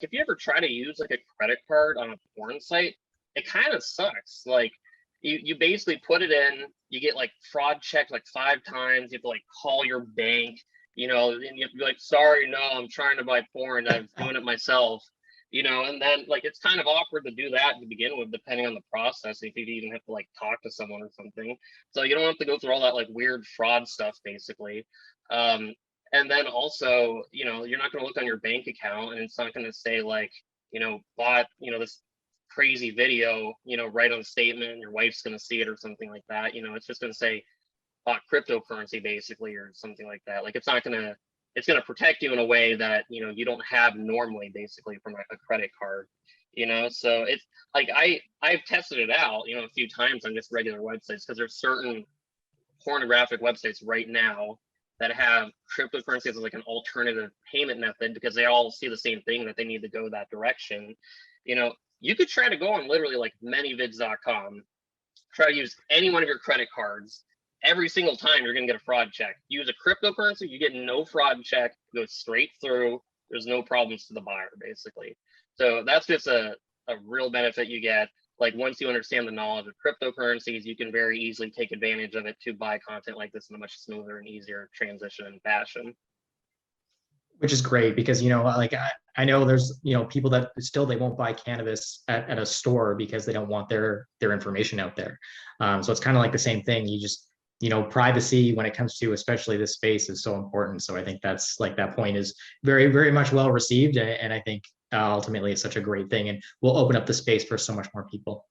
if you ever try to use like a credit card on a porn site, it kind of sucks. Like you basically put it in, you get like fraud checked like 5 times. You have to like call your bank, and you have to be like, sorry, no, I'm trying to buy porn. I'm doing it myself. And then like it's kind of awkward to do that to begin with, depending on the process, if you even have to like talk to someone or something. So you don't have to go through all that like weird fraud stuff, basically. Um, and then also, you're not going to look on your bank account and it's not going to say like, bought, this crazy video, right on the statement, and your wife's going to see it or something like that. It's just going to say bought cryptocurrency basically or something like that. Like it's going to protect you in a way that, you don't have normally basically from a credit card. So it's like I've tested it out, a few times on just regular websites because there's certain pornographic websites right now that have cryptocurrency as like an alternative payment method because they all see the same thing that they need to go that direction. You could try to go on literally like manyvids.com, try to use any one of your credit cards. Every single time you're going to get a fraud check. Use a cryptocurrency, you get no fraud check, goes straight through. There's no problems to the buyer, basically. So that's just a real benefit you get. Like once you understand the knowledge of cryptocurrencies, you can very easily take advantage of it to buy content like this in a much smoother and easier transition and fashion. Which is great because like I know there's people that still they won't buy cannabis at a store because they don't want their information out there. So it's kind of like the same thing. You just privacy when it comes to especially this space is so important. So I think that's like that point is very very much well received, and I think ultimately it's such a great thing and will open up the space for so much more people.